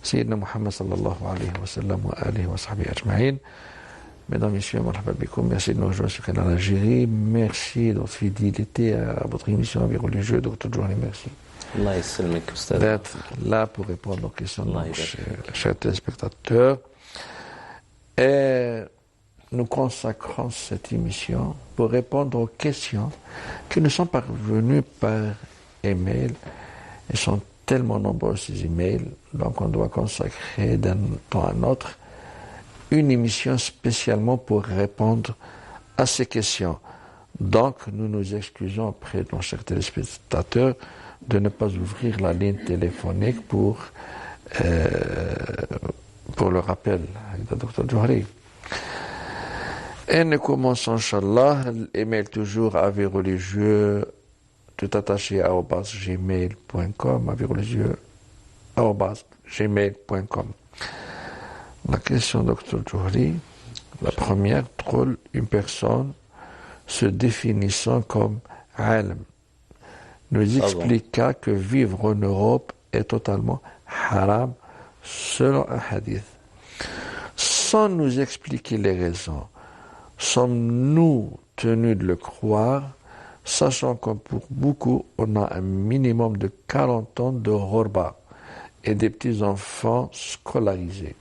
سيدنا محمد صلى الله عليه وسلم وآله وصحبه أجمعين. Mesdames, Messieurs, marhaba bikoum, merci de nous rejoindre sur le canal Algérie. Merci de votre fidélité à votre émission Avis religieux. Dr. Johari, merci. Allah yassalmik, Ustad. D'être là pour répondre aux questions de nos chers téléspectateurs. Et nous consacrons cette émission pour répondre aux questions qui nous sont parvenues par email. Elles sont tellement nombreuses, ces emails, donc on doit consacrer d'un temps à un autre une émission spécialement pour répondre à ces questions. Donc, nous nous excusons auprès de nos chers téléspectateurs de ne pas ouvrir la ligne téléphonique pour le rappel de Dr. Johari. Et nous commençons, Inch'Allah, l'email toujours avis religieux, tout attaché @gmail.com, avis religieux @gmail.com. La question, Dr. Johari, la première, drôle, une personne se définissant comme alim nous expliqua que vivre en Europe est totalement haram selon un hadith. Sans nous expliquer les raisons, sommes-nous tenus de le croire, sachant que pour beaucoup, on a un minimum de 40 ans de ghorba et des petits-enfants scolarisés?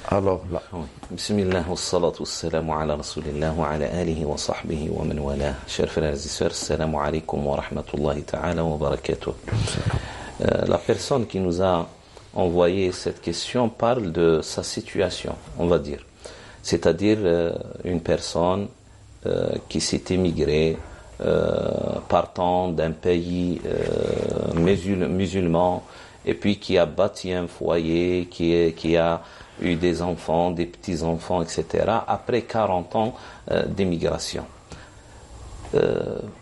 Alors là. Bismillah wa salatu wa salamu ala rasulillah wa ala alihi wa sahbihi wa man wala. Chers frères et sœurs, assalamu alaikum wa rahmatullahi ta'ala wa barakatuh. La personne qui nous a envoyé cette question parle de sa situation, on va dire. C'est-à-dire une personne qui s'est émigrée partant d'un pays musulman et puis qui a bâti un foyer, qui a eu des enfants, des petits-enfants, etc., après 40 ans d'émigration.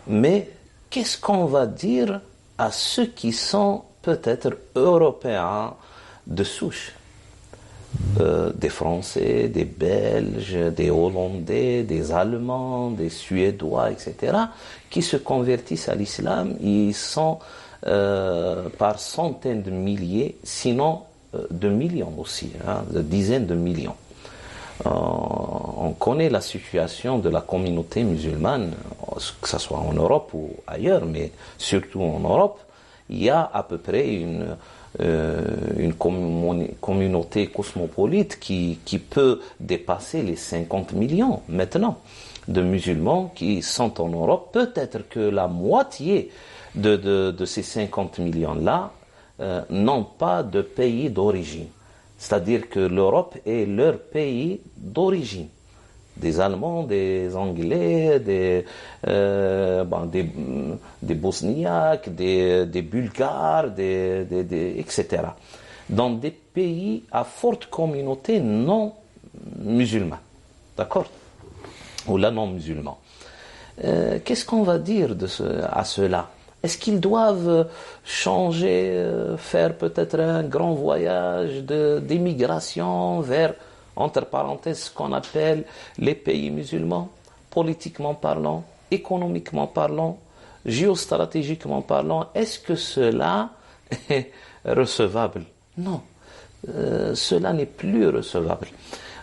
Mais qu'est-ce qu'on va dire à ceux qui sont peut-être européens de souche, des Français, des Belges, des Hollandais, des Allemands, des Suédois, etc., qui se convertissent à l'islam? Ils sont par centaines de milliers, sinon de millions aussi, de dizaines de millions. On connaît la situation de la communauté musulmane, que ce soit en Europe ou ailleurs, mais surtout en Europe. Il y a à peu près une communauté cosmopolite qui peut dépasser les 50 millions maintenant de musulmans qui sont en Europe. Peut-être que la moitié de ces 50 millions-là n'ont pas de pays d'origine. C'est-à-dire que l'Europe est leur pays d'origine. Des Allemands, des Anglais, des Bosniaques, des Bulgares, etc. Dans des pays à forte communauté non musulmane. D'accord? Ou là non musulman. Qu'est-ce qu'on va dire à cela? Est-ce qu'ils doivent changer, faire peut-être un grand voyage d'émigration vers, entre parenthèses, ce qu'on appelle les pays musulmans, politiquement parlant, économiquement parlant, géostratégiquement parlant? Est-ce que cela est recevable? Non, cela n'est plus recevable.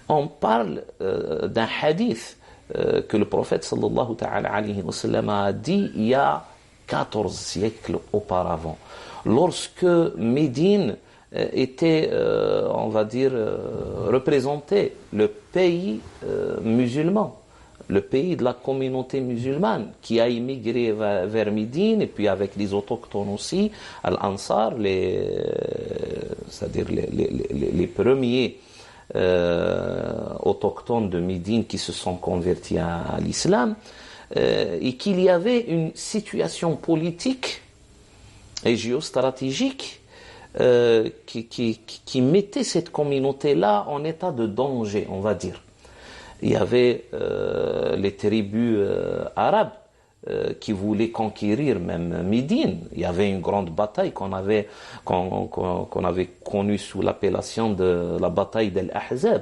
On parle d'un hadith que le prophète sallallahu ta'ala alayhi wa sallam a dit il y a 14 siècles auparavant, lorsque Médine était, on va dire, représentait le pays musulman, le pays de la communauté musulmane qui a immigré vers Médine, et puis avec les autochtones aussi, Al-Ansar, c'est-à-dire les premiers autochtones de Médine qui se sont convertis à l'islam, et qu'il y avait une situation politique et géostratégique qui mettait cette communauté-là en état de danger, on va dire. Il y avait les tribus arabes qui voulaient conquérir même Médine. Il y avait une grande bataille qu'on avait connue sous l'appellation de la bataille d'Al-Ahzab,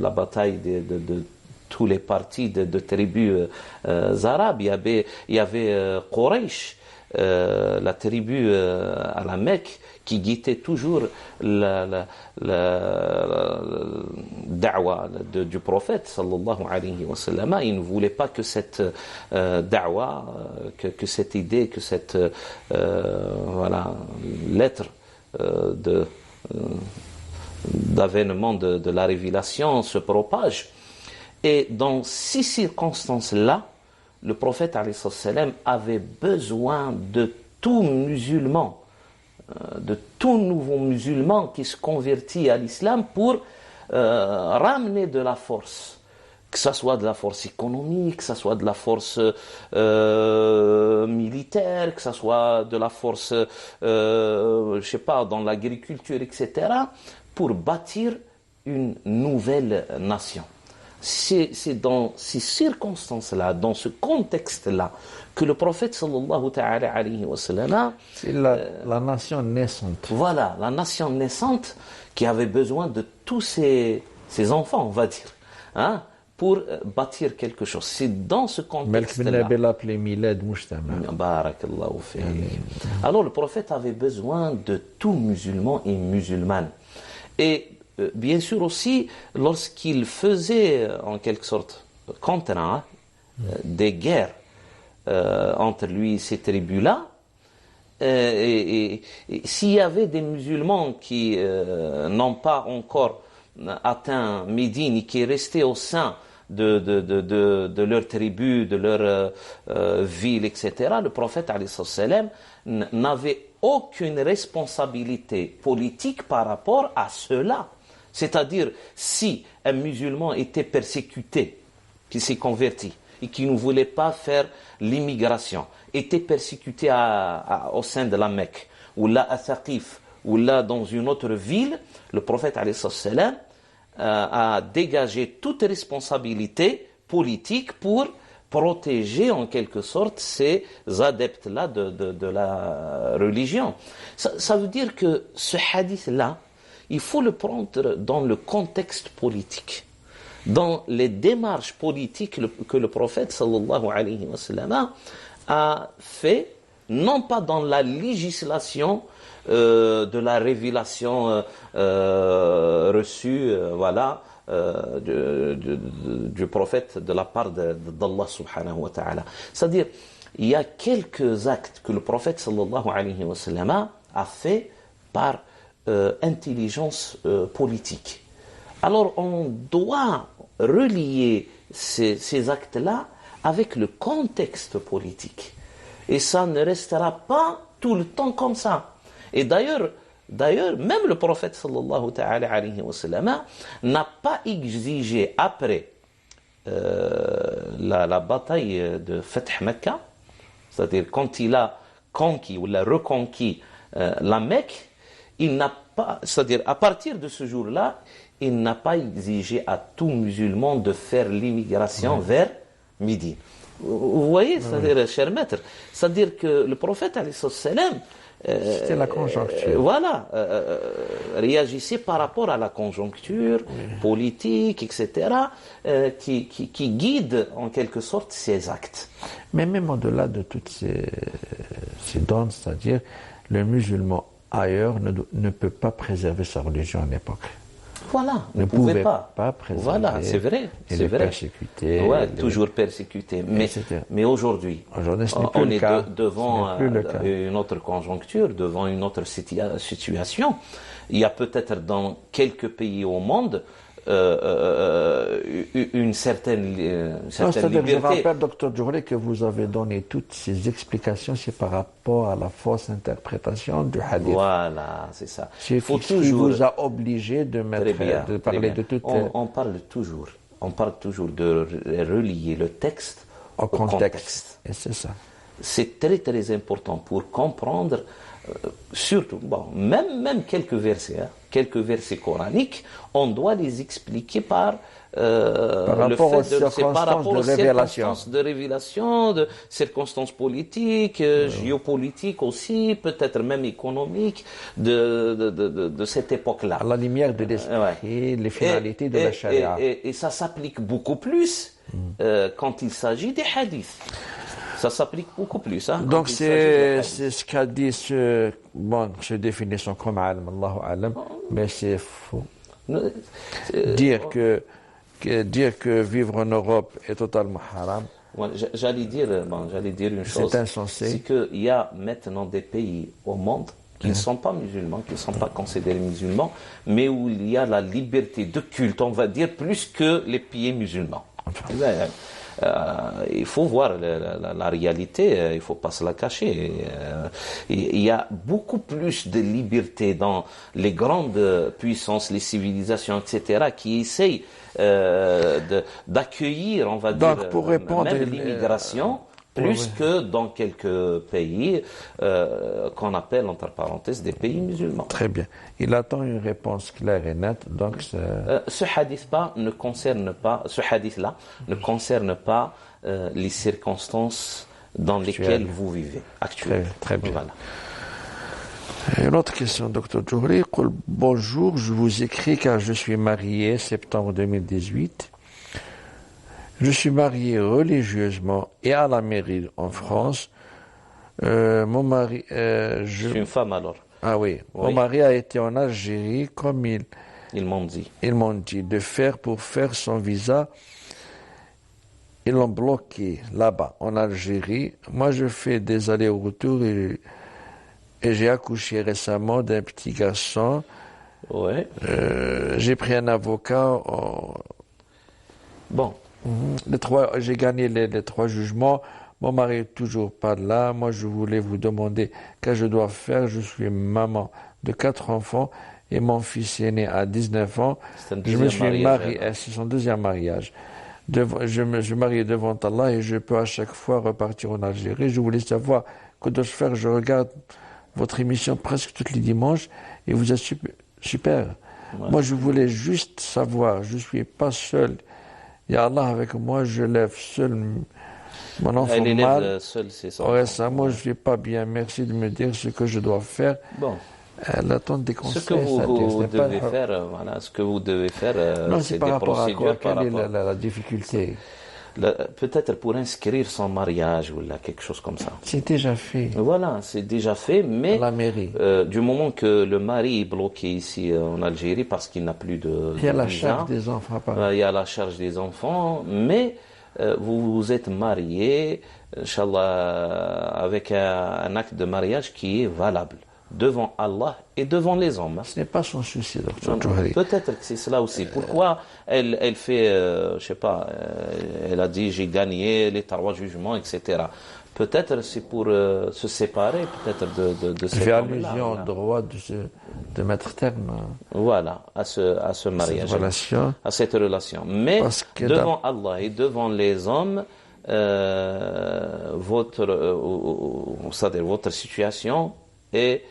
la bataille de tous les partis de tribus arabes. Il y avait Quraysh la tribu à la Mecque qui guettait toujours la da'wa du prophète sallallahu alayhi wa sallam. Il ne voulait pas que cette da'wa, que cette idée, que cette lettre d'avènement de la révélation se propage. Et dans ces circonstances-là, le prophète alayhi salam avait besoin de tout musulman, de tout nouveau musulman qui se convertit à l'islam pour ramener de la force, que ce soit de la force économique, que ce soit de la force militaire, que ce soit de la force, je sais pas, dans l'agriculture, etc., pour bâtir une nouvelle nation. C'est dans ces circonstances-là, dans ce contexte-là, que le prophète sallallahu ta'ala alayhi wa sallam... C'est la nation naissante. Voilà, la nation naissante qui avait besoin de tous ses enfants, on va dire, hein, pour bâtir quelque chose. C'est dans ce contexte-là. Barakallahu fiik. Alors le prophète avait besoin de tout musulman et musulmane. Et bien sûr aussi, lorsqu'il faisait en quelque sorte contraint des guerres entre lui et ces tribus-là, et s'il y avait des musulmans qui n'ont pas encore atteint Médine et qui restaient au sein de leur tribu, de leur ville, etc., le prophète alayhi salam n'avait aucune responsabilité politique par rapport à cela. C'est-à-dire, si un musulman était persécuté, qui s'est converti, et qui ne voulait pas faire l'immigration, était persécuté au sein de la Mecque, ou là à Thaqif, ou là dans une autre ville, le prophète alayhi salam a dégagé toute responsabilité politique pour protéger en quelque sorte ces adeptes-là de la religion. Ça veut dire que ce hadith-là, il faut le prendre dans le contexte politique, dans les démarches politiques que le prophète sallallahu alayhi wa sallam a fait, non pas dans la législation de la révélation reçue, du prophète de la part d'Allah subhanahu wa ta'ala. C'est-à-dire, il y a quelques actes que le prophète sallallahu alayhi wa sallam a fait par intelligence politique. Alors on doit relier ces actes-là avec le contexte politique. Et ça ne restera pas tout le temps comme ça. Et d'ailleurs, même le prophète sallallahu ta'ala alayhi wa sallam n'a pas exigé après la bataille de Fath Mecca, c'est-à-dire quand il a conquis ou l'a reconquis la Mecque, il n'a pas, c'est-à-dire à partir de ce jour-là, il n'a pas exigé à tout musulman de faire l'immigration vers Médine. Vous voyez, c'est-à-dire, cher maître, c'est-à-dire que le prophète alayhi salam, c'était la conjoncture. Réagissait par rapport à la conjoncture politique, etc., qui guide en quelque sorte ses actes. Mais même au-delà de toutes ces donnes, c'est-à-dire le musulman ailleurs ne peut pas préserver sa religion à l'époque. Voilà, ne pouvait pas préserver. Voilà, c'est vrai. C'est vrai. Persécuté. Ouais, toujours persécuté. Mais aujourd'hui, on est devant une autre conjoncture, devant une autre situation. Il y a peut-être dans quelques pays au monde une certaine liberté. Je rappelle, Dr Djouri, que vous avez donné toutes ces explications, c'est par rapport à la fausse interprétation du hadith. Voilà, c'est ça. Il faut toujours vous a obligé de parler de toutes. On parle toujours de relier le texte au contexte. Et c'est ça. C'est très très important pour comprendre. Surtout, même quelques versets coraniques, on doit les expliquer par rapport aux circonstances de révélation, de circonstances politiques, géopolitiques aussi, peut-être même économiques de cette époque-là. À la lumière de l'esprit, les finalités de la charia. Et ça s'applique beaucoup plus quand il s'agit des hadiths. Ça s'applique beaucoup plus. Hein, Donc quand il s'agit de hadith. c'est ce qu'a dit ce définition comme alim, Allahu alam, mais c'est faux. Dire que vivre en Europe est totalement haram, Voilà, j'allais dire une chose. c'est insensé. C'est qu'il y a maintenant des pays au monde qui ne sont pas musulmans, qui ne sont pas considérés musulmans, mais où il y a la liberté de culte, on va dire, plus que les pays musulmans. Il faut voir la réalité, il ne faut pas se la cacher. Il y a beaucoup plus de liberté dans les grandes puissances, les civilisations, etc., qui essayent d'accueillir, on va Donc, dire, pour répondre, même l'immigration, plus que dans quelques pays qu'on appelle, entre parenthèses, des pays musulmans. Très bien. Il attend une réponse claire et nette. Donc, ce hadith-là ne concerne pas les circonstances dans lesquelles vous vivez actuellement. Très bien. Voilà. Une autre question, Dr Djouri. Bonjour, je vous écris car je suis marié, septembre 2018. Je suis marié religieusement et à la mairie en France. Mon mari... Je suis une femme alors. Ah oui. Oui. Mon mari a été en Algérie comme ils m'ont dit. Ils m'ont dit pour faire son visa. Ils l'ont bloqué là-bas, en Algérie. Moi, je fais des allers-retours et j'ai accouché récemment d'un petit garçon. Ouais. J'ai pris un avocat. Bon. J'ai gagné les 3 jugements. Mon mari est toujours pas là. Moi, je voulais vous demander qu'est-ce que je dois faire. Je suis maman de 4 enfants et mon fils est né à 19 ans. Je me suis marié, c'est son deuxième mariage. Je me suis marié devant Allah et je peux à chaque fois repartir en Algérie. Je voulais savoir que dois-je faire. Je regarde votre émission presque tous les dimanches et vous êtes super. Ouais. Moi, je voulais juste savoir, je suis pas seul. Il y a Allah avec moi, je lève seul mon enfant mal. Seul, c'est ça. Récemment, je suis pas bien. Merci de me dire ce que je dois faire. Bon. Elle attend des conseils. Ce que vous devez faire, voilà, ce que vous devez faire, non, c'est par des rapport procédures. À quoi? Quelle est la difficulté? Peut-être pour inscrire son mariage ou là, quelque chose comme ça. C'est déjà fait. Voilà, c'est déjà fait, mais à la mairie. Du moment que le mari est bloqué ici en Algérie parce qu'il n'a plus de il y a la charge des enfants. Il y a la charge des enfants, mais vous êtes marié, Inch'Allah, avec un acte de mariage qui est valable devant Allah et devant les hommes. Ce n'est pas son souci, Dr Djouri. Peut-être que c'est cela aussi. Pourquoi elle fait, je sais pas, elle a dit j'ai gagné les 3 jugements, etc. Peut-être c'est pour se séparer, peut-être de cette fait allusion au droit de mettre terme. Voilà, à ce mariage, à cette relation. Mais devant Allah et devant les hommes, votre situation est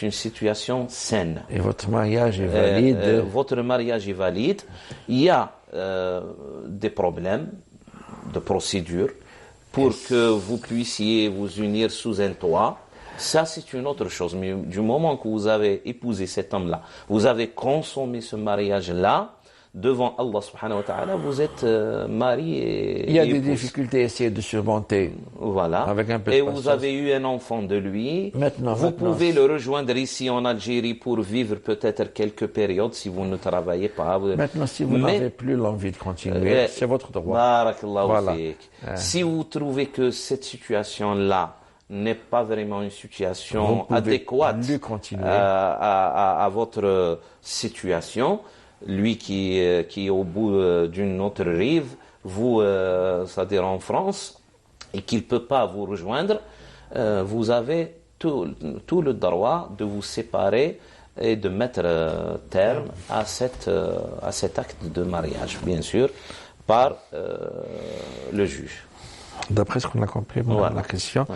une situation saine. Et votre mariage est valide. Votre mariage est valide. Il y a des problèmes de procédure pour que vous puissiez vous unir sous un toit. Ça, c'est une autre chose. Mais du moment que vous avez épousé cet homme-là, vous avez consommé ce mariage-là, devant Allah subhanahu wa ta'ala, vous êtes marié. Il y a des difficultés à essayer de surmonter. Voilà. Avec un peu et vous avez eu un enfant de lui. Vous pouvez le rejoindre ici en Algérie pour vivre peut-être quelques périodes si vous ne travaillez pas. Maintenant, si vous n'avez plus l'envie de continuer, c'est votre droit. Barakallahu fik. Si vous trouvez que cette situation-là n'est pas vraiment une situation adéquate à votre situation, lui qui est au bout d'une autre rive, vous, c'est-à-dire en France, et qu'il ne peut pas vous rejoindre, vous avez tout le droit de vous séparer et de mettre terme à cet acte de mariage, bien sûr, par le juge. D'après ce qu'on a compris, la question.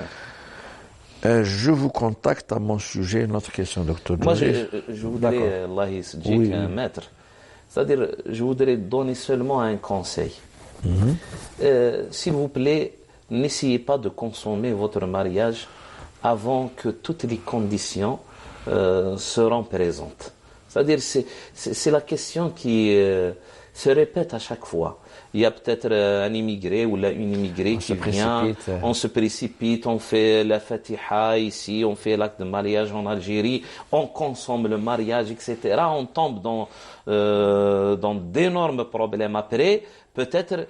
Je vous contacte à mon sujet, une autre question, docteur. Moi, je voudrais, Allah maître. C'est-à-dire, je voudrais donner seulement un conseil. S'il vous plaît, n'essayez pas de consommer votre mariage avant que toutes les conditions seront présentes. C'est-à-dire, c'est la question qui se répète à chaque fois. Il y a peut-être un immigré ou une immigrée qui vient, on se précipite, on fait la Fatiha ici, on fait l'acte de mariage en Algérie, on consomme le mariage, etc. On tombe dans d'énormes problèmes après. Peut-être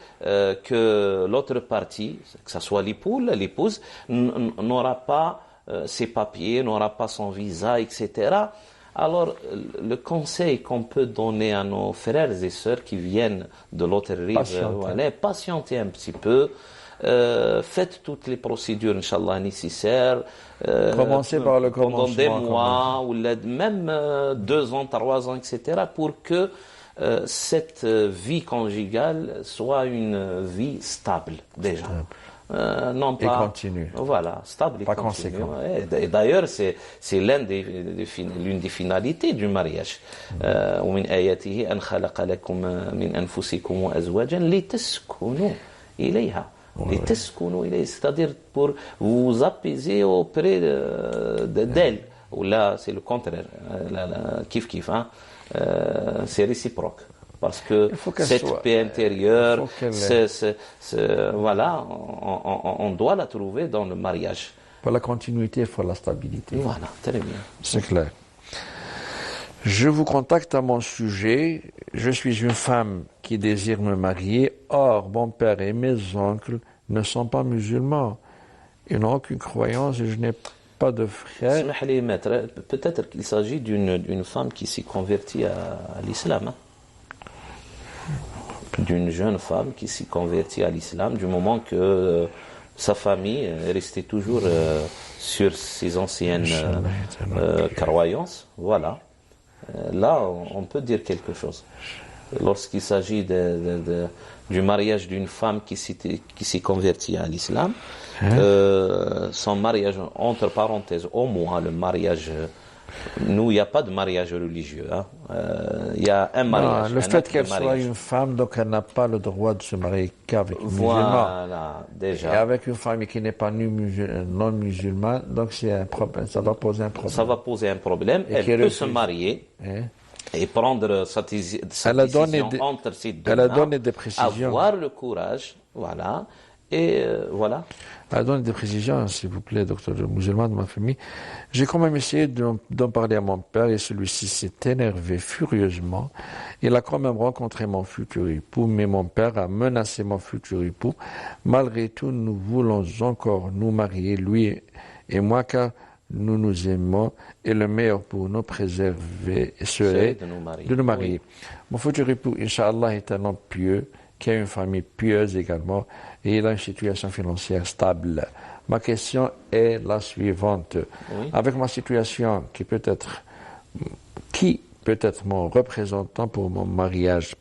que l'autre partie, que ce soit l'épouse, n'aura pas ses papiers, n'aura pas son visa, etc. Alors, le conseil qu'on peut donner à nos frères et sœurs qui viennent de l'autre rive, patientez un petit peu, faites toutes les procédures, Inch'Allah, nécessaires. Commencez par le commencement. Pendant des mois, ou même 2 ans, 3 ans, etc., pour que cette vie conjugale soit une vie stable, déjà. Non pas, et continue. Voilà, stable et pas continue. Conséquent. Et d'ailleurs, c'est l'une des finalités du mariage. ومن آياته أن خلق لكم من أنفسكم أزواجا لتسكنوا إليها. لتسكنوا إليها, c'est-à-dire pour vous apaiser auprès d'elle. Ou là, c'est le contraire. Kiff kiff, hein. C'est réciproque. Parce que cette paix intérieure, voilà, on doit la trouver dans le mariage. Pour la continuité, il faut la stabilité. Voilà, très bien. C'est clair. Je vous contacte à mon sujet. Je suis une femme qui désire me marier. Or, mon père et mes oncles ne sont pas musulmans. Ils n'ont aucune croyance et je n'ai pas de frère. Peut-être qu'il s'agit d'une femme qui s'est convertie à l'islam. Hein? D'une jeune femme qui s'est convertie à l'islam du moment que sa famille est restée toujours sur ses anciennes croyances. Voilà. Là, on peut dire quelque chose. Lorsqu'il s'agit du mariage d'une femme qui s'est convertie à l'islam, son mariage, entre parenthèses, au moins le mariage... Nous, il n'y a pas de mariage religieux. Hein. Il y a un mariage. Non, le fait qu'elle soit une femme, donc elle n'a pas le droit de se marier qu'avec un musulman. Voilà, déjà. Et avec une femme qui n'est pas non musulmane, donc c'est un problème. Ça va poser un problème. Ça va poser un problème. Elle peut se marier et prendre sa décision entre ces deux. Elle a donné des précisions. Avoir le courage, voilà. Et voilà. Elle a donné des précisions, s'il vous plaît, docteur musulman de ma famille. J'ai quand même essayé d'en parler à mon père et celui-ci s'est énervé furieusement. Il a quand même rencontré mon futur époux, mais mon père a menacé mon futur époux. Malgré tout, nous voulons encore nous marier, lui et moi, car nous nous aimons et le meilleur pour nous préserver serait de nous marier. Oui. Mon futur époux, Inch'Allah, est un homme pieux, qui a une famille pieuse également, et il a une situation financière stable. Ma question est la suivante. Oui. Avec ma situation, qui peut être mon représentant pour mon mariage?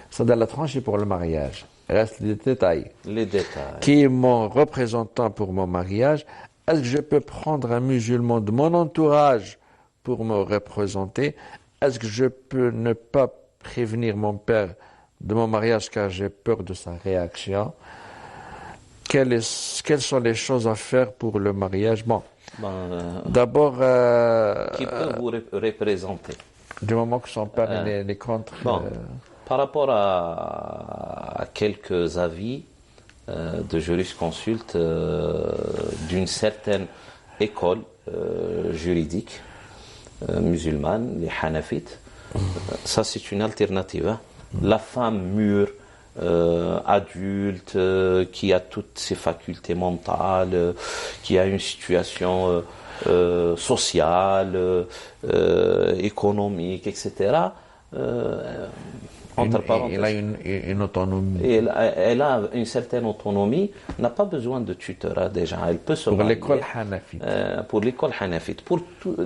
Ça donne la tranche pour le mariage. Reste les détails. Les détails. Qui est mon représentant pour mon mariage? Est-ce que je peux prendre un musulman de mon entourage pour me représenter? Est-ce que je peux ne pas prévenir mon père de mon mariage car j'ai peur de sa réaction? Quelles sont les choses à faire pour le mariage? Bon, d'abord... qui peut vous représenter? Du moment que son père est contre... Bon, par rapport à quelques avis de jurisconsulte d'une certaine école juridique musulmane, les Hanafites, ça c'est une alternative. Hein. La femme mûre, adulte, qui a toutes ses facultés mentales, qui a une situation sociale, économique, etc. Entre parenthèses. Elle a une autonomie. Elle a une certaine autonomie, n'a pas besoin de tuteur déjà. Elle peut se marier. Pour l'école Hanafite. Pour l'école Hanafite. Pour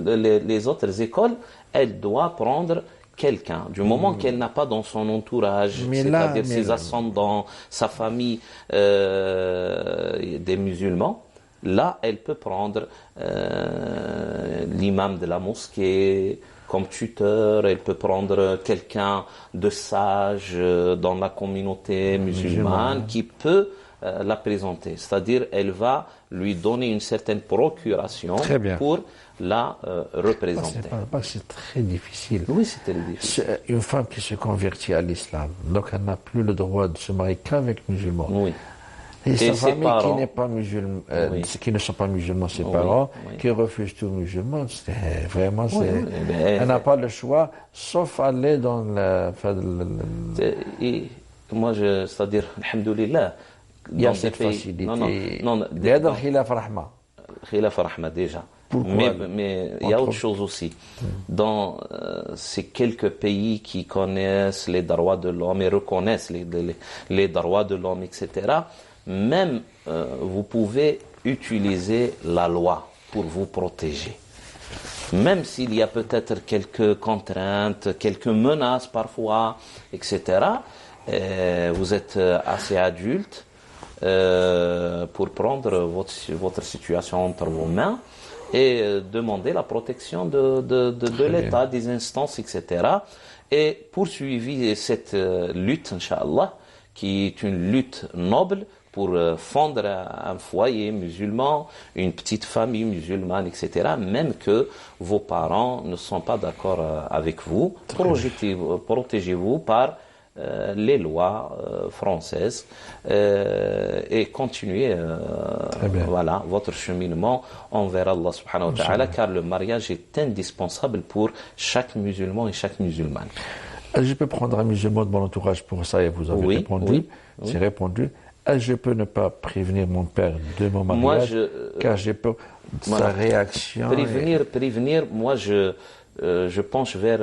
les autres écoles, elle doit prendre quelqu'un, du moment qu'elle n'a pas dans son entourage, c'est-à-dire ses ascendants, sa famille, des musulmans, là, elle peut prendre l'imam de la mosquée comme tuteur, elle peut prendre quelqu'un de sage dans la communauté musulmane qui peut la présenter. C'est-à-dire, elle va lui donner une certaine procuration pour la représenter. C'est très difficile. Oui, c'est très difficile. C'est une femme qui se convertit à l'islam, donc elle n'a plus le droit de se marier qu'avec musulmans. Oui. Et sa famille qui n'est pas musulman, qui ne sont pas musulmans, ses parents, qui refusent tout musulman, c'est vraiment, elle n'a pas le choix, sauf aller dans et moi, c'est-à-dire, alhamdoulilah, il y a cette facilité. Non, khilaf rahma. Khilaf rahma déjà. Pourquoi mais il y a autre chose aussi. Dans ces quelques pays qui connaissent les droits de l'homme et reconnaissent les droits de l'homme, etc., même vous pouvez utiliser la loi pour vous protéger. Même s'il y a peut-être quelques contraintes, quelques menaces parfois, etc., vous êtes assez adulte pour prendre votre situation entre vos mains et demander la protection de l'État, des instances, etc. Et poursuivre cette lutte, Inch'Allah, qui est une lutte noble pour fondre un foyer musulman, une petite famille musulmane, etc., même que vos parents ne sont pas d'accord avec vous. Protégez-vous par les lois françaises et continuez voilà, votre cheminement envers Allah subhanahu wa ta'ala, car le mariage est indispensable pour chaque musulman et chaque musulmane. Je peux prendre un musulman de mon entourage pour ça et vous avez répondu. C'est répondu. Je peux ne pas prévenir mon père de mon mariage, car j'ai peur de sa réaction. Prévenir, moi je penche vers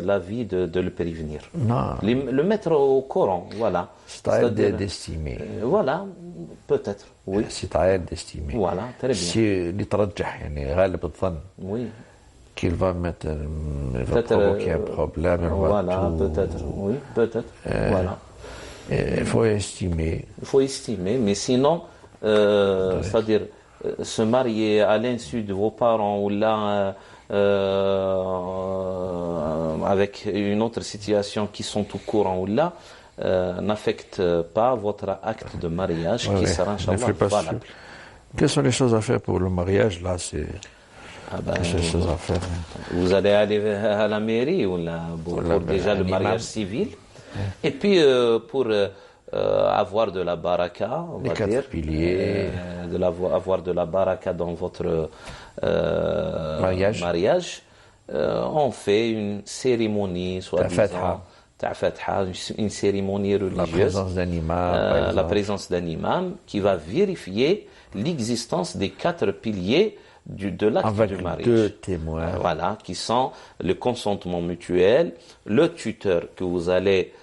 l'avis de le prévenir. Non. Le mettre au courant, voilà. C'est à elle d'estimer. Voilà, peut-être, oui. C'est à elle d'estimer. Voilà, très bien. Si oui. qu'il va provoquer un problème. Voilà, peut-être, oui, peut-être. Voilà. Il faut estimer. Il faut estimer, mais sinon, c'est-à-dire se marier à l'insu de vos parents ou là avec une autre situation qui sont au courant ou là, n'affecte pas votre acte de mariage qui sera inchallah valable. Quelles sont les choses à faire pour le mariage là? C'est les choses à faire. Vous allez aller à la mairie ou là pour déjà le mariage civil. Et puis pour avoir de la baraka, on va dire, piliers, avoir de la baraka dans votre mariage, on fait une cérémonie, soi-disant, une cérémonie religieuse, la présence d'un imam qui va vérifier l'existence des 4 piliers de l'acte du mariage. 2 témoins. Voilà, qui sont le consentement mutuel, le tuteur que vous allez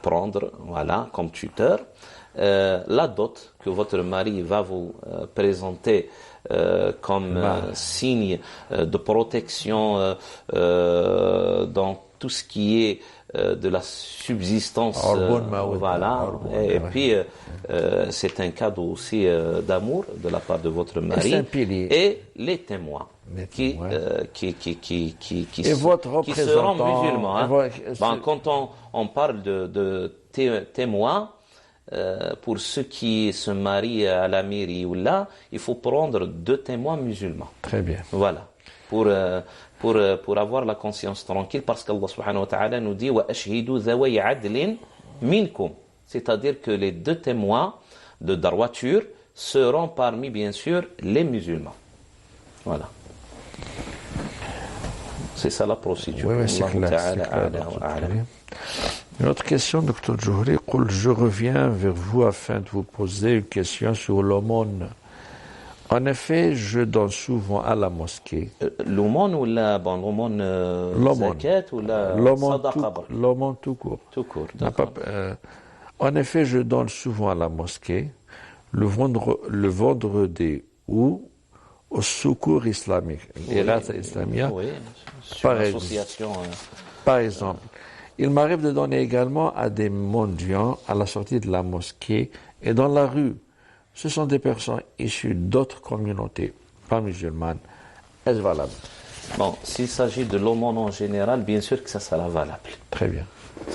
prendre, voilà, comme tuteur, la dot que votre mari va vous présenter comme signe de protection dans tout ce qui est de la subsistance, voilà, et puis c'est un cadeau aussi d'amour de la part de votre mari et les témoins qui seront musulmans. Hein. Quand on parle de témoins, pour ceux qui se marient à la mairie ou là, il faut prendre 2 témoins musulmans. Très bien. Voilà. Pour avoir la conscience tranquille, parce qu'Allah subhanahu wa ta'ala nous dit wa ashhidu dhawi adlin minkum, c'est-à-dire que les 2 témoins de droiture seront parmi bien sûr les musulmans. Voilà. C'est ça la procédure. Oui, c'est clair. Une autre question, Dr Johri. Je reviens vers vous afin de vous poser une question sur l'aumône. En effet, je donne souvent à la mosquée. L'aumône ou l'aumône zakat ou la sadaqa? L'aumône tout court. Tout court, d'accord. En effet, je donne souvent à la mosquée le vendredi ou au secours islamique. Par exemple, il m'arrive de donner également à des mendiants à la sortie de la mosquée et dans la rue. Ce sont des personnes issues d'autres communautés, pas musulmanes. Est-ce valable? Bon, s'il s'agit de l'aumône en général, bien sûr que ça sera valable. Très bien.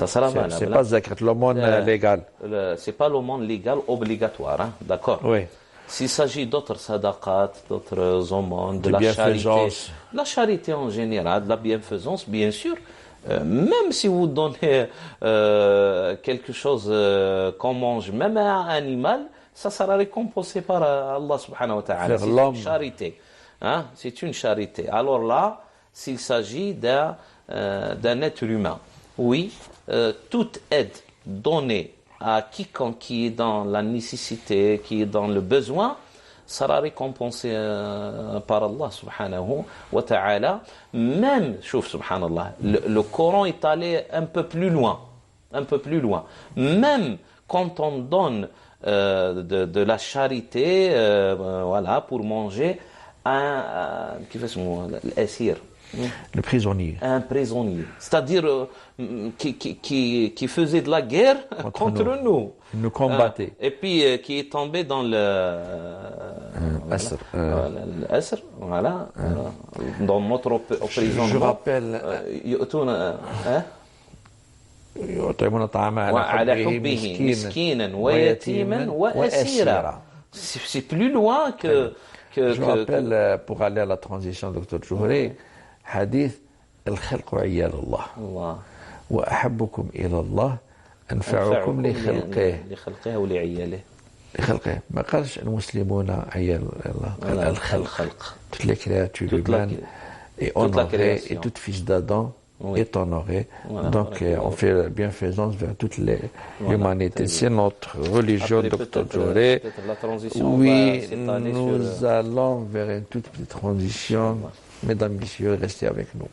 Ça sera valable. C'est pas zakat, l'aumône légale. C'est pas l'aumône légal obligatoire, hein, d'accord. Oui. S'il s'agit d'autres sadaqat, d'autres aumônes, de la charité, la charité en général, de la bienfaisance, bien sûr, même si vous donnez quelque chose qu'on mange, même à un animal, ça sera récompensé par Allah subhanahu wa ta'ala. C'est une charité. Hein? C'est une charité. Alors là, s'il s'agit d'un être humain, oui, toute aide donnée à quiconque qui est dans la nécessité, qui est dans le besoin, sera récompensé par Allah subhanahu wa ta'ala. Même, chouf subhanallah, le Coran est allé un peu plus loin. Même quand on donne de la charité, voilà, pour manger qui fait ce mot, l'asir. Le prisonnier. Un prisonnier. C'est-à-dire qui faisait de la guerre contre nous. Il nous combattait. Et puis qui est tombé dans le l'asr, voilà. Dans notre prison. Je rappelle. يطعمون الطعام على حبه مسكينا ويتيما وأسيرا. C'est plus loin que. Je rappelle, pour aller à la transition, Dr. Jouhri, حديث الخلق عيال الله وأحبكم إلى الله أنفعكم لخلقه ولعياله. لخلقه ما قالش المسلمون عيال الله, قال الخلق. Toutes les créatures humaines et honorées et tout fils d'Adam est honoré. Donc on fait la bienfaisance vers toute l'humanité. C'est notre religion, Dr. Jouhri. Oui, nous allons vers une toute petite transition. Mesdames, Messieurs, restez avec nous.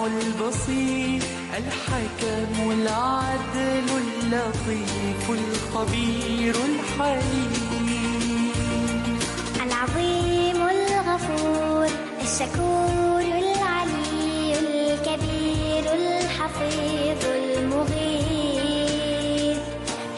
البصير الحكم العدل اللطيف الخبير الحليم العظيم الغفور الشكور العلي الكبير الحفيظ المغيث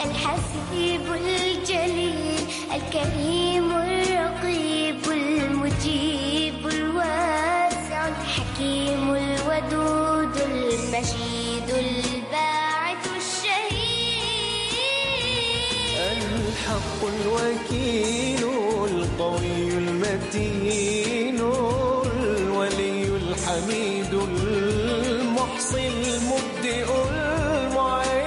الحسيب الجليل الكريم الرقيب المجيب الواسع الحكيم الودود المجيد الباعث الشهيد الحق الوكيل القوي المتين الولي الحميد المحصي المبدئ المعين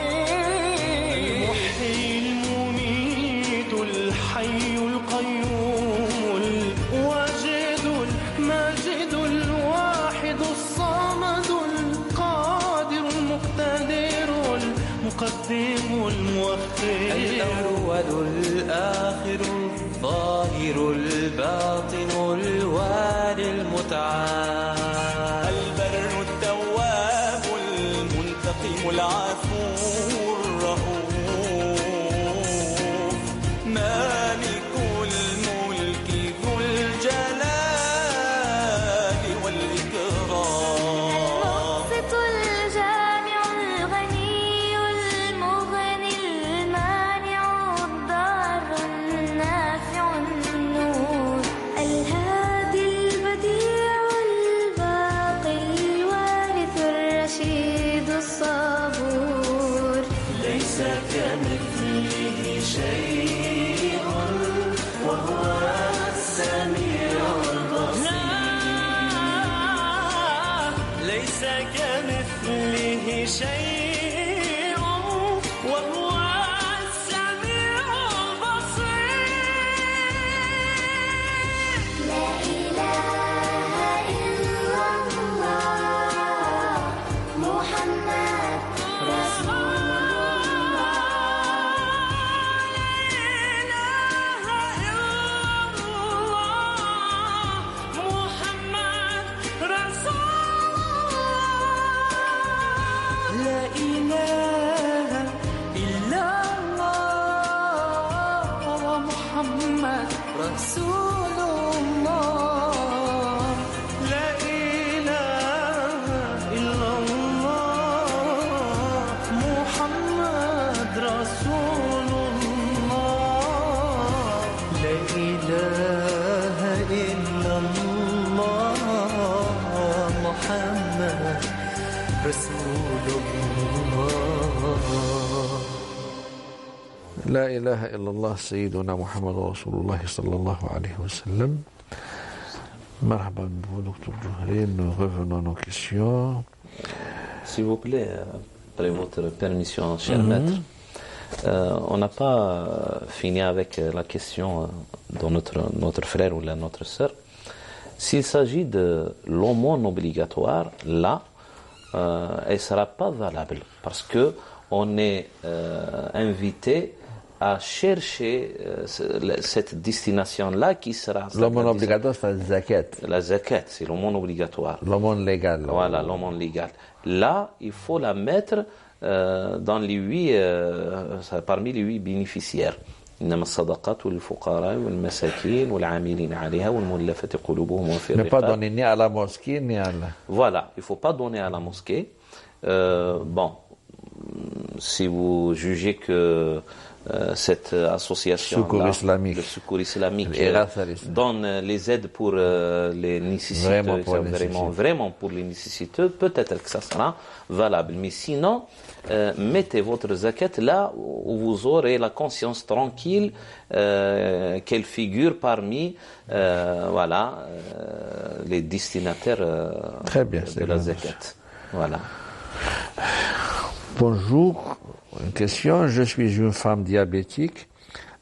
المحيي المميت الحي القيوم الواجد الماجد الواحد الصمد القادر المقتدر المقدم المؤخر الأول الآخر الظاهر الباطن الوالي المتعال البر التواب المنتقم العفو الرؤوف مالك الملك ذو الجلال والإكرام المقسط الجامع الغني المغني المانع الضار النافع النور الهادي البديع رسول الله. La ilaha illallah Sayyiduna Muhammad Rasulullah sallallahu alayhi wa sallam. Marhaban vous, Dr Johri, nous revenons à nos questions. S'il vous plaît, après votre permission, cher maître, on n'a pas fini avec la question de notre frère ou notre sœur. S'il s'agit de l'aumône obligatoire, là, elle ne sera pas valable parce que on est invité à chercher cette destination-là qui sera... L'aumône obligatoire, c'est la zakat. La zakat, c'est l'aumône obligatoire. L'aumône légal. Voilà, l'aumône légal. Là, il faut la mettre dans les 8, parmi les 8 bénéficiaires. إنما الصدقات للفقراء والمساكين والعاملين عليها والمؤلفة قلوبهم وفي Ne pas الرقاب. donner ni à la mosquée ni à la... Voilà, il ne faut pas donner à la mosquée. Bon, si vous jugez que cette association Secours islamique. le secours islamique donne les aides pour les nécessiteux, vraiment pour les nécessiteux, peut-être que ça sera valable. Mais sinon, mettez votre zakat là où vous aurez la conscience tranquille qu'elle figure parmi les destinataires Très bien, de la zakat. Voilà. Bonjour, une question. Je suis une femme diabétique,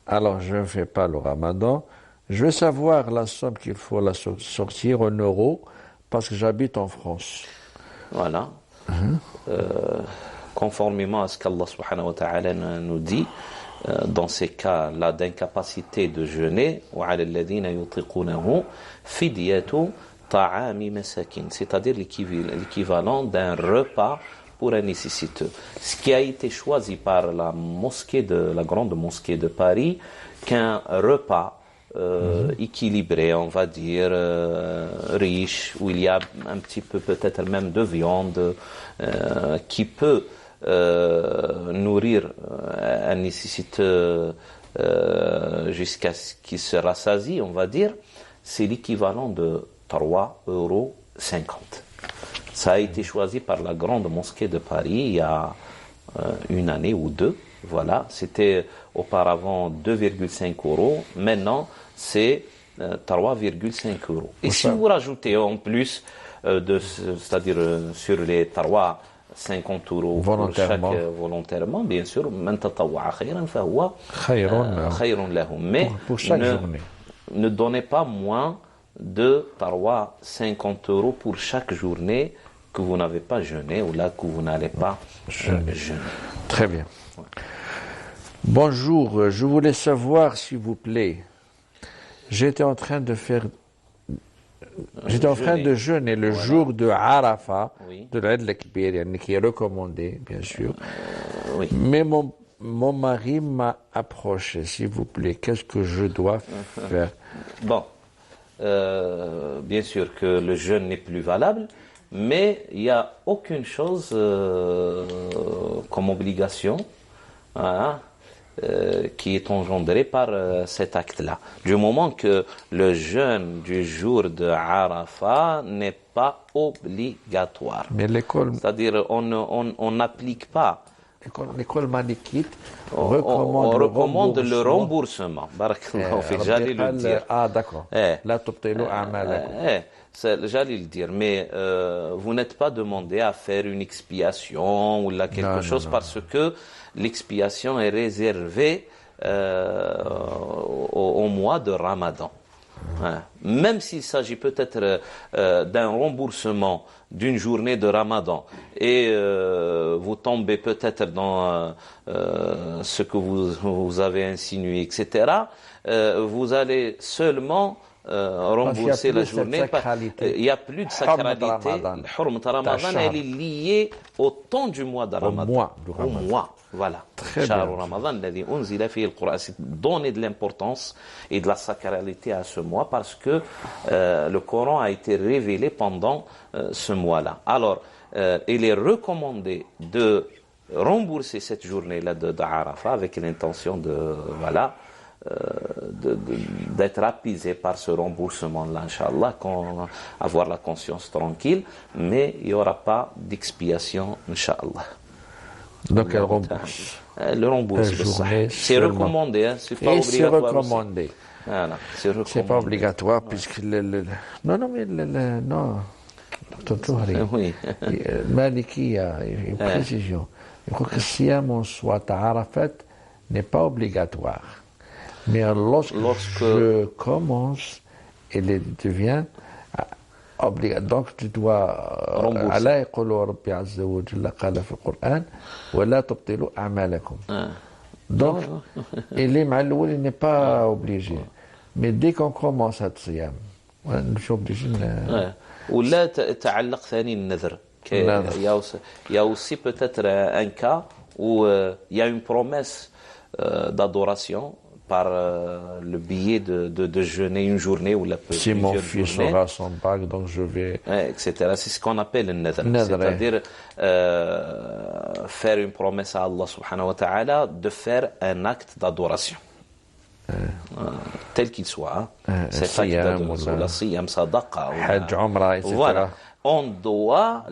alors je ne fais pas le ramadan. Je veux savoir la somme qu'il faut la sortir en euros parce que j'habite en France. Voilà. Conformément à ce qu'Allah subhanahu wa ta'ala nous dit, dans ces cas-là d'incapacité de jeûner, وَعَلَى الَّذِينَ يُطِيقُونَهُ فِدْيَةُ طَعَامِ مَسَاكِينَ, c'est-à-dire l'équivalent d'un repas pour un nécessiteux. Ce qui a été choisi par la grande mosquée de Paris, qu'un repas équilibré, on va dire, riche, où il y a un petit peu peut-être même de viande, qui peut nourrir un nécessiteux jusqu'à ce qu'il se rassasie, on va dire, c'est l'équivalent de 3,50 €. Ça a été choisi par la grande mosquée de Paris il y a une année ou deux. Voilà, c'était auparavant 2,5 €. Maintenant, c'est 3,5 €. Et si vous rajoutez en plus, c'est-à-dire sur les 3,50 € pour chaque volontairement, bien sûr, man tatawwa'a khayran fahuwa khayrun lahu. Mais pour chaque journée. Ne donnez pas moins de 3,50 € pour chaque journée que vous n'avez pas jeûné ou là que vous n'allez pas jeûner. Très bien. Bonjour, je voulais savoir, s'il vous plaît, j'étais en train de jeûner le jour de Arafat, de l'Aïd al-Kbir, qui est recommandé, bien sûr. Oui. Mais mon mari m'a approché, s'il vous plaît, qu'est-ce que je dois faire? Bon, bien sûr que le jeûne n'est plus valable, mais il n'y a aucune chose comme obligation qui est engendrée par cet acte-là. Du moment que le jeûne du jour de Arafat n'est pas obligatoire. Mais l'école... C'est-à-dire, on n'applique pas. L'école malikite On recommande le remboursement. J'allais le dire. Ah, d'accord. La tubtilu a'malakum. J'allais le dire, mais vous n'êtes pas demandé à faire une expiation ou là quelque chose parce que l'expiation est réservée au mois de Ramadan. Même s'il s'agit peut-être d'un remboursement d'une journée de Ramadan et vous tombez peut-être dans ce que vous avez insinué, etc., vous allez seulement rembourser la journée. Il n'y a plus de sacralité. Le Hurmat Ramadan, elle est liée au temps du mois de Ramadan. Au mois. Voilà. Shahr Ramadan, الذي أنزل فيه القرآن. C'est donner de l'importance et de la sacralité à ce mois parce que le Coran a été révélé pendant ce mois-là. Alors, il est recommandé de rembourser cette journée-là de Arafat avec l'intention de d'être apaisé par ce remboursement-là, Inch'Allah, avoir la conscience tranquille, mais il n'y aura pas d'expiation, Inch'Allah. Donc elle rembourse. Le rembourse, journée c'est seulement. recommandé, hein, c'est pas Et c'est obligatoire. recommandé. Aussi. Voilà, c'est recommandé. C'est pas obligatoire puisque non, mais non. Dr. Touhri, Oui. Maliki a une précision. Il faut que le siyam soit à Arafat n'est pas obligatoire. Mais lorsque je commence, il devient obligatoire. Donc tu dois Allah يقول ربي عز وجل قال في القرآن ولا تبطلوا أعمالكم. Donc il n'est pas obligé. Mais dès qu'on commence à tsiyam, je suis obligé. ولا تعلق ثاني النذر. Il y a aussi peut-être un cas où il y a une promesse d'adoration par le biais de jeûner une journée ou la si mon fils aura son bac, donc je vais... etc. C'est ce qu'on appelle le nadr. C'est-à-dire faire une promesse à Allah subhanahu wa ta'ala de faire un acte d'adoration. Tel qu'il soit. Cet acte d'adoration, la siyam, sadaqa, hajj, umrah, etc. Voilà. On doit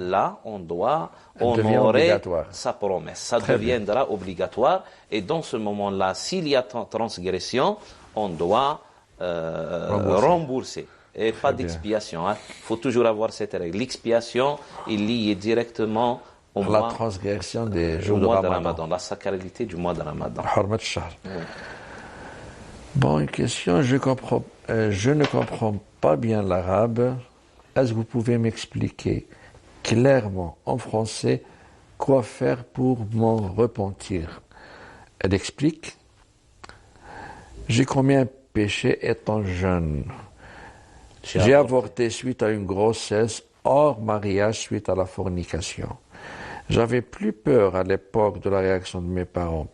honorer sa promesse. Ça deviendra obligatoire. Et dans ce moment-là, s'il y a transgression, on doit rembourser. Et pas d'expiation. Il faut toujours avoir cette règle. L'expiation est liée directement au la transgression des jours de Ramadan. La sacralité du mois de Ramadan. Bon, une question, je ne comprends pas bien l'arabe. Est-ce que vous pouvez m'expliquer clairement en français quoi faire pour m'en repentir? Elle explique: j'ai commis un péché étant jeune. J'ai avorté suite à une grossesse hors mariage suite à la fornication. J'avais plus peur à l'époque de la réaction de mes parents.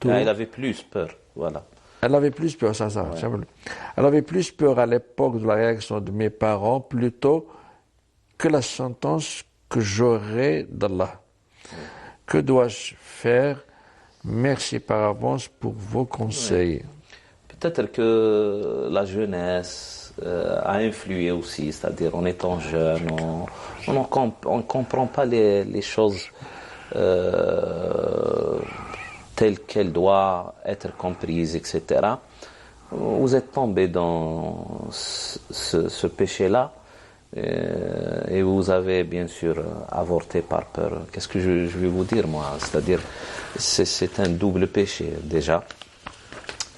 Elle avait plus peur, voilà. Elle avait plus peur, Elle avait plus peur à l'époque de la réaction de mes parents plutôt que la sentence que j'aurais d'Allah. Que dois-je faire? Merci par avance pour vos conseils. Peut-être que la jeunesse a influé aussi, c'est-à-dire en étant jeune, on ne comprend pas les choses telle qu'elle doit être comprise, etc. Vous êtes tombé dans ce péché-là et vous avez bien sûr avorté par peur. Qu'est-ce que je vais vous dire, moi? C'est-à-dire, c'est un double péché, déjà.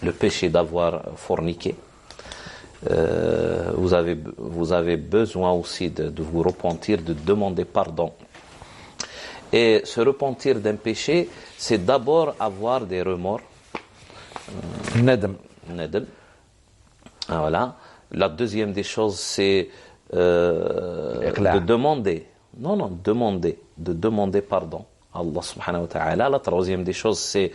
Le péché d'avoir forniqué. Vous avez besoin aussi de vous repentir, de demander pardon. Et se repentir d'un péché, c'est d'abord avoir des remords. Nadam. Voilà. La deuxième des choses, c'est de demander. De demander pardon à Allah subhanahu wa ta'ala. La troisième des choses, c'est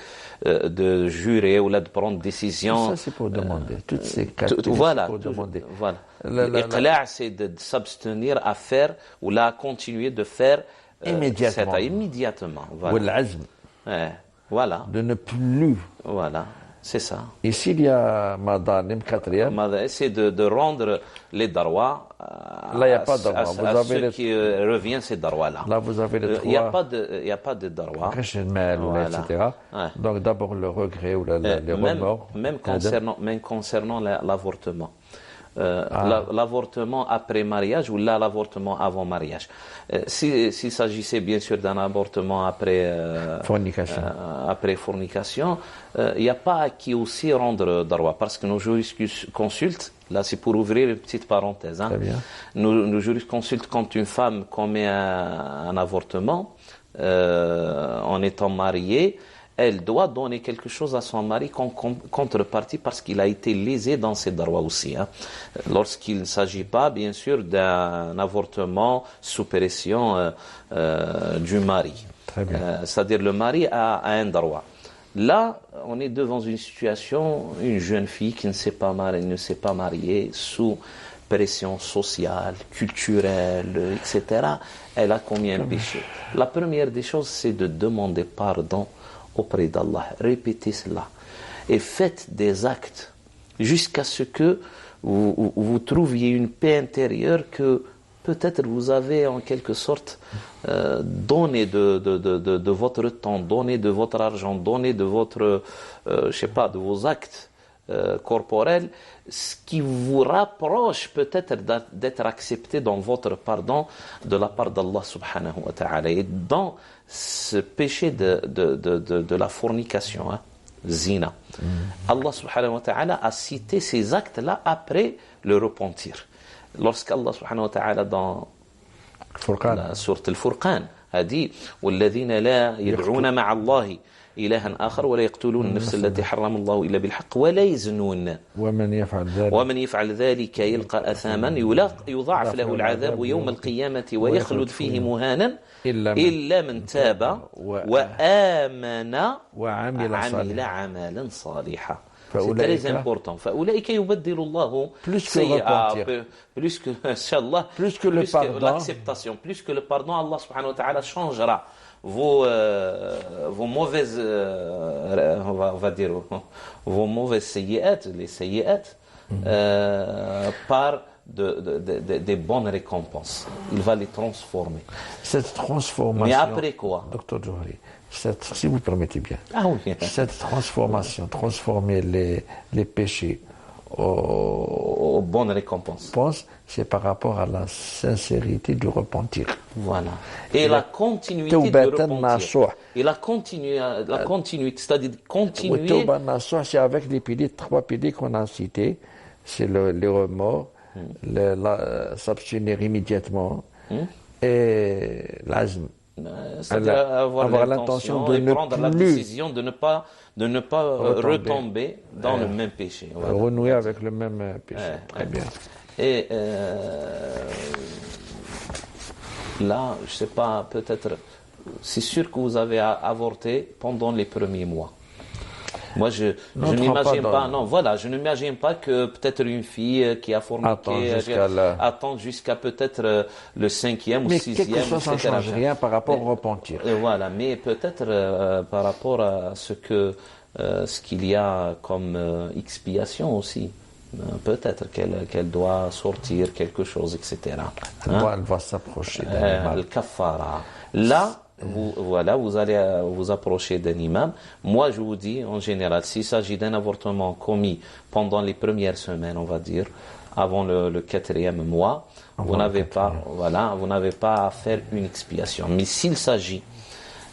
de jurer ou de prendre décision. Ça, c'est pour demander. Toutes ces quatre, voilà, c'est pour demander. Voilà. L'iqla', c'est de s'abstenir à faire ou à continuer de faire immédiatement. Voilà. Voilà. De ne plus. Voilà, c'est ça. Et s'il y a Madanim, quatrième, c'est de rendre les darwa là, il n'y a pas de darwa. À ceux qui revient ces darwa-là. Là, vous avez le droit. Il n'y a pas de darwa. Voilà. Etc. Ouais. Donc, d'abord, le regret ou les remords. Même concernant l'avortement. L'avortement après mariage ou l'avortement avant mariage. S'il s'agissait bien sûr d'un avortement après fornication, il n'y a pas à qui aussi rendre darwa, parce que nos jurisconsultes, là c'est pour ouvrir une petite parenthèse, nos jurisconsultes, quand une femme commet un avortement en étant mariée, elle doit donner quelque chose à son mari comme contrepartie parce qu'il a été lésé dans ses droits aussi. Lorsqu'il ne s'agit pas, bien sûr, d'un avortement sous pression du mari. C'est-à-dire le mari a un droit. Là, on est devant une situation, une jeune fille qui ne s'est pas mariée sous pression sociale, culturelle, etc. Elle a commis un péché. La première des choses, c'est de demander pardon auprès d'Allah. Répétez cela. et faites des actes jusqu'à ce que vous trouviez une paix intérieure que peut-être vous avez en quelque sorte donné de votre temps, donné de votre argent, donné de votre, je sais pas, de vos actes corporels, ce qui vous rapproche peut-être d'être accepté dans votre pardon de la part d'Allah subhanahu wa ta'ala. Et dans ce péché de la fornication, zina, Allah subhanahu wa ta'ala a cité ces actes-là après le repentir. Lorsqu'Allah subhanahu wa ta'ala dans la sourate Al-Furqan a dit وَالَّذِينَ لَا يَدْعُونَ مَعَ اللَّهِ إِلَهًا آخَرَ وَلَا يَقْتُلُونَ النَّفْسَ الَّتِي حَرَّمَ اللَّهُ إِلَّا بِالْحَقِّ وَلَا يَزْنُونَ ومن يفعل ذلك يلقى أثاما يضاعف له العذاب يوم القيامة ويخلد فيه مهانا إلا من تاب وآمن وعمل عملا صالحا. C'est très important. فأولئك يبدل الله سيئات plus que l'acceptation, plus que le pardon, Allah subhanahu wa ta'ala changera vos mauvaises on va dire vos mauvaises sayyi'at, les sayyi'at par des bonnes récompenses. Il va les transformer. Cette transformation. Mais après quoi, Docteur Johri, si vous permettez bien, oui. Cette transformation, transformer les péchés aux bonnes récompenses, c'est par rapport à la sincérité du repentir. Voilà. Et la continuité du repentir. Et la continuité, c'est-à-dire continuer. C'est avec les piliers, 3 piliers qu'on a cités, c'est les remords, s'abstenir immédiatement et l'azm. C'est-à-dire avoir l'intention de prendre la décision de ne pas retomber dans le même péché. Renouer avec le même péché. Très bien. Et là, je ne sais pas, peut-être, c'est sûr que vous avez avorté pendant les premiers mois. Moi, je n'imagine pas, non, voilà, je n'imagine pas que peut-être une fille qui a forniqué attend jusqu'à peut-être le 5e ou 6e, mais quelque chose, ça ne change rien par rapport au repentir. Voilà, mais peut-être par rapport à ce qu'il y a comme expiation aussi. Peut-être qu'elle doit sortir quelque chose, etc. Elle va s'approcher d'un imam. Al-Kaffara. Là, vous allez vous approcher d'un imam. Moi, je vous dis, en général, s'il s'agit d'un avortement commis pendant les premières semaines, on va dire, avant le 4e mois, vous n'avez pas à faire une expiation. Mais s'il s'agit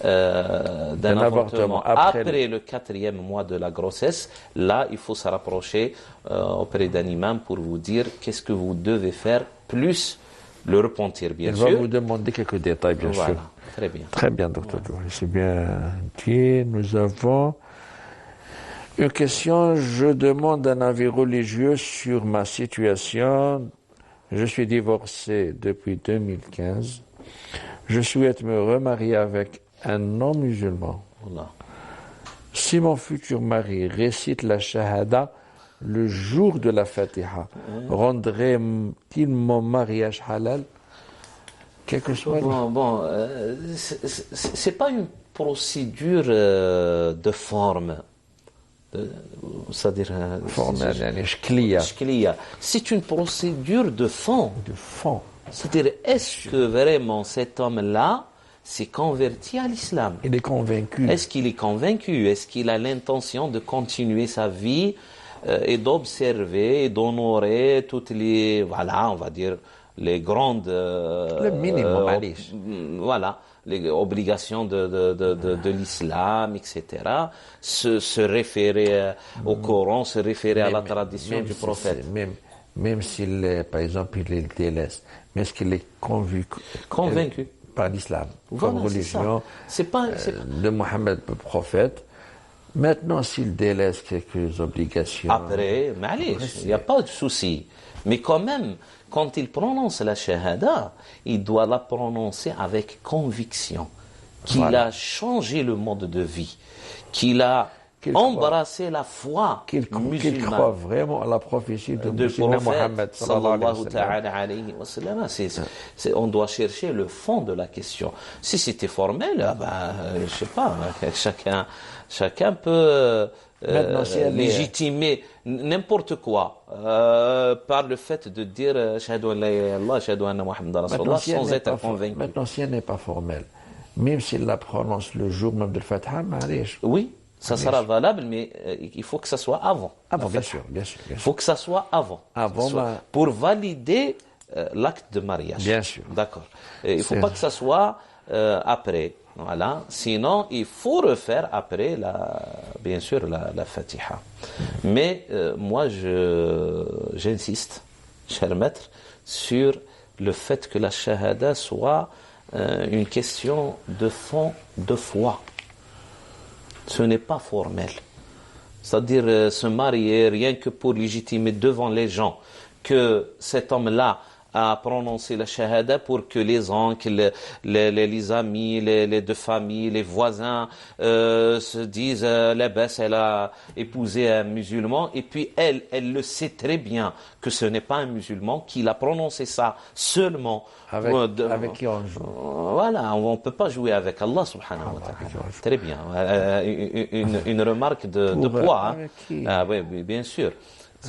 d'un avortement après le 4e mois de la grossesse, là, il faut se rapprocher auprès d'un imam pour vous dire qu'est-ce que vous devez faire, plus le repentir, bien sûr. Il va vous demander quelques détails, bien sûr. Très bien. Très bien, docteur Johri. C'est bien dit. Nous avons une question. Je demande un avis religieux sur ma situation. Je suis divorcé depuis 2015. Je souhaite me remarier avec un non-musulman. Si mon futur mari récite la shahada le jour de la Fatiha, rendrait-il mon mariage halal? Quelque chose. C'est pas une procédure de forme. C'est-à-dire c'est une procédure de fond. C'est-à-dire, est-ce que vraiment cet homme-là s'est converti à l'islam? Il est convaincu. Est-ce qu'il est convaincu? Est-ce qu'il a l'intention de continuer sa vie et d'observer et d'honorer toutes les, on va dire, les grandes... le minimum, les obligations de l'islam, etc. Se référer au Coran, se référer à la tradition du prophète. Même s'il, par exemple, il le délaisse, mais est-ce qu'il est convaincu par l'islam, comme religion de Mohammed, le prophète? Maintenant, s'il délaisse quelques obligations... Après, il n'y a pas de souci. Mais quand même, quand il prononce la shahada, il doit la prononcer avec conviction, qu'il a changé le mode de vie, qu'il a embrassé la foi musulmane. Qu'il croit vraiment à la prophétie de Mohammed sallallahu alayhi wa sallam. On doit chercher le fond de la question. Si c'était formel, je sais pas, chacun peut Maintenant, si elle est- légitimer n'importe quoi par le fait de dire Ashhadu an la ilaha illallah, Ashhadu anna Muhammadan Rasulullah sans être convaincu. Maintenant, si elle n'est pas formelle, même s'il la prononce le jour même de Fatiha, معليش. Oui, ça sera valable, mais il faut que ça soit avant. Ah bon, La bien Fatiha. sûr, bien sûr, bien Il sûr. faut que ça soit avant. Avant, Pour valider l'acte de mariage. Bien sûr. D'accord. Et il ne faut C'est- pas que ça soit après. Voilà. Sinon, il faut refaire après, bien sûr, la Fatiha. Mais moi, j'insiste, cher maître, sur le fait que la shahada soit une question de fond, de foi. Ce n'est pas formel. C'est-à-dire se marier rien que pour légitimer devant les gens que cet homme-là a prononcé la shahada pour que les oncles, les amis, les deux familles, les voisins se disent la baisse, elle a épousé un musulman et puis elle le sait très bien que ce n'est pas un musulman, qu'il a prononcé ça seulement avec qui on joue. Voilà, on ne peut pas jouer avec Allah subhanahu wa ta'ala. Très bien. Une remarque de poids. Hein. Avec qui? Ah, oui, bien sûr.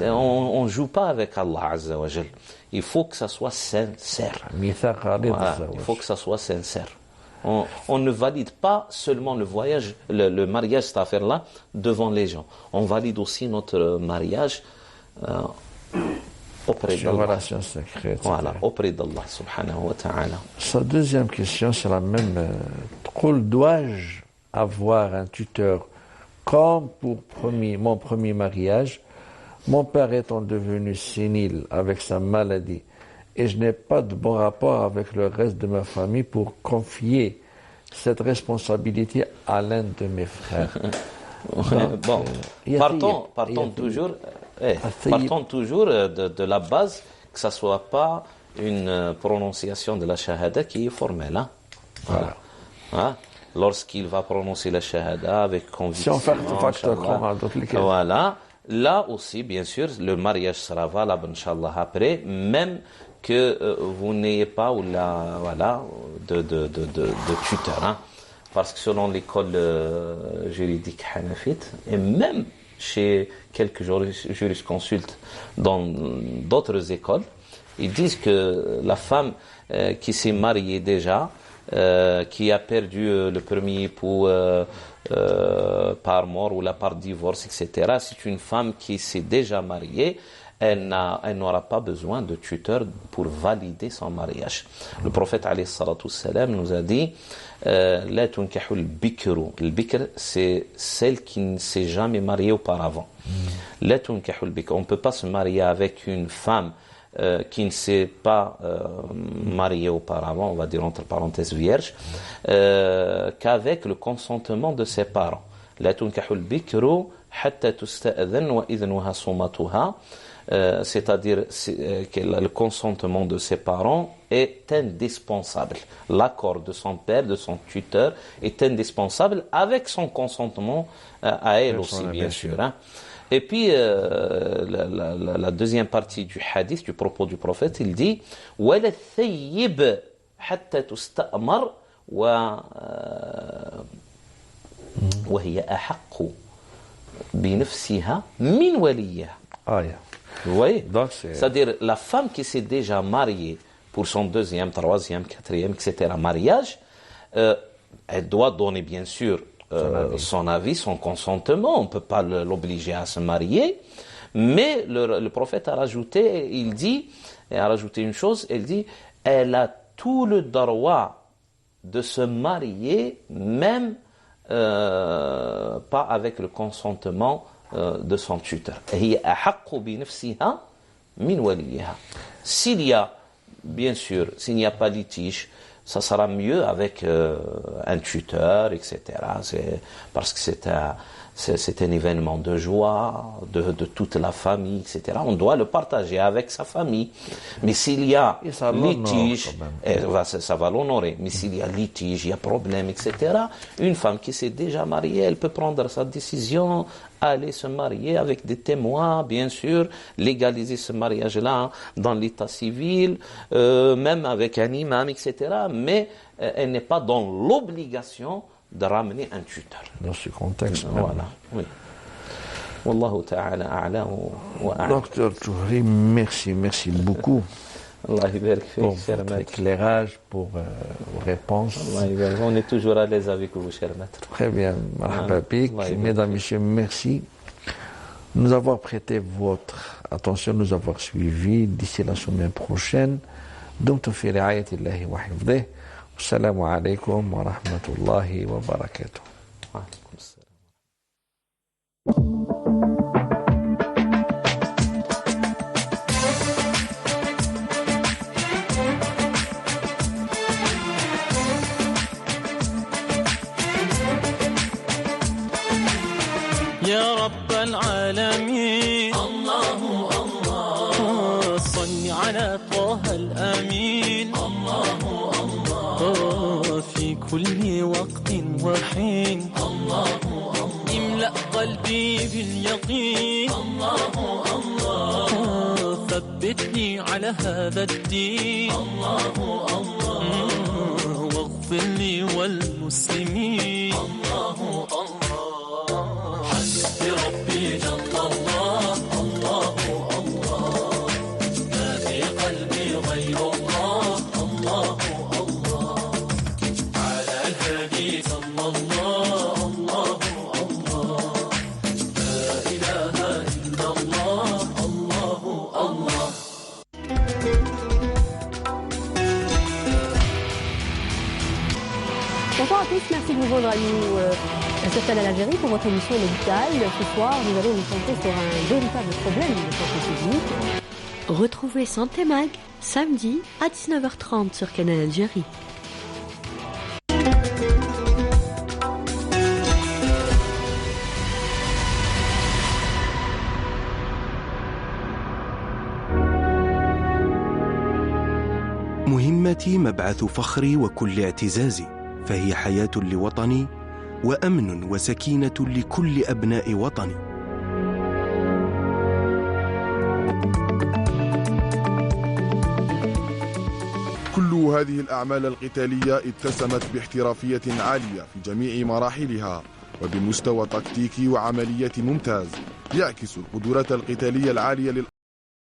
On ne joue pas avec Allah Azza wa Jal. Il faut que ça soit sincère. ميثاق غليظ Voilà, الزواج. il faut que ça soit sincère. On ne valide pas seulement le mariage, cette affaire-là, devant les gens. On valide aussi notre mariage auprès Sur d'Allah. relation secrète. Voilà, auprès d'Allah subhanahu wa ta'ala. Sa deuxième question, c'est la même. تقول, dois-je avoir un tuteur comme pour mon premier mariage? Mon père étant devenu sénile avec sa maladie et je n'ai pas de bon rapport avec le reste de ma famille pour confier cette responsabilité à l'un de mes frères. Bon, partons toujours de la base que ça soit pas une prononciation de la shahada qui est formelle. Hein? Voilà. Hein? Lorsqu'il va prononcer la shahada avec conviction. Si on fait facteur commun, d'autres lesquels. Voilà. Là aussi, bien sûr, le mariage sera valable, Inch'Allah, après, même que vous n'ayez pas de tuteur. Hein? Parce que selon l'école juridique hanafite, et même chez quelques jurisconsultes dans d'autres écoles, ils disent que la femme qui s'est mariée déjà, qui a perdu le premier époux par mort ou par divorce, etc., c'est une femme qui s'est déjà mariée, elle n'aura pas besoin de tuteur pour valider son mariage. Le prophète alayhi salatu wassalam nous a dit la tunkahu al-bikru. Le bikr, c'est celle qui ne s'est jamais mariée auparavant. La tunkahu al-bikru. On ne peut pas se marier avec une femme qui ne s'est pas mariée auparavant, on va dire entre parenthèses vierge, qu'avec le consentement de ses parents. La tunkahu al-bikru hatta tusta'adhan wa idhnuha sumatuha. C'est-à-dire que le consentement de ses parents est indispensable. L'accord de son père, de son tuteur est indispensable avec son consentement à elle aussi, bien sûr. Hein. Et puis, la deuxième partie du hadith, du propos du prophète, il dit « وَلَا الثَّيِّبْ حَتَّى تُسْتَأْمَرْ وَهِيَ أَحَقُّ بِنَفْسِهَا مِنْ وَلِيِّهَا » Vous voyez? C'est-à-dire, la femme qui s'est déjà mariée pour son deuxième, troisième, quatrième, etc., mariage, elle doit donner, bien sûr, son avis, son consentement. On ne peut pas l'obliger à se marier. Mais le prophète a rajouté, une chose, il dit, elle a tout le droit de se marier, même pas avec le consentement de son tuteur. S'il y a, bien sûr, s'il n'y a pas litige, ça sera mieux avec un tuteur, etc. Parce que c'est un événement de joie, de toute la famille, etc. On doit le partager avec sa famille. Mais s'il y a litige, ça va l'honorer. Mais s'il y a litige, il y a problème, etc. Une femme qui s'est déjà mariée, elle peut prendre sa décision, aller se marier avec des témoins, bien sûr, légaliser ce mariage-là dans l'état civil, même avec un imam, etc. Mais elle n'est pas dans l'obligation de ramener un tuteur. Dans ce contexte. Voilà, oui. والله تعالى أعلى وأعلم. Docteur Djouri, merci beaucoup Allah يبارك pour فيك cher votre maître. éclairage, pour vos réponses. Allah يبارك. On est toujours à l'aise avec vous cher maître. Très bien, marhaba bik. Mesdames, Messieurs, merci de nous avoir prêté votre attention, de nous avoir suivis. D'ici la semaine prochaine, دمتم في رعاية الله وحفظه. والسلام عليكم ورحمة الله وبركاته. وعليكم السلام. يا رب العالمين الله الله صل على طه الأمين الله الله في كل وقت وحين الله الله املأ قلبي باليقين الله الله ثبتني على هذا الدين الله الله واغفر لي والمسلمين الله الله بربي جل الله الله الله ما في قلبي غير الله الله الله على الهادي صلى الله الله الله لا إله إلا الله الله الله. Bonsoir à tous, merci de vous joindre à nous sur Canal Algérie pour votre émission médicale. Ce soir, nous allons nous centrer sur un véritable problème de santé publique. Retrouvez Santé Mag samedi à 19h30 sur Canal Algérie. مهمتي مبعث فخري وكل اعتزازي، فهي حياة لوطني وأمن وسكينة لكل أبناء وطني. كل هذه الأعمال القتالية اتسمت باحترافية عالية في جميع مراحلها وبمستوى تكتيكي وعملية ممتاز يعكس القدرات القتالية العالية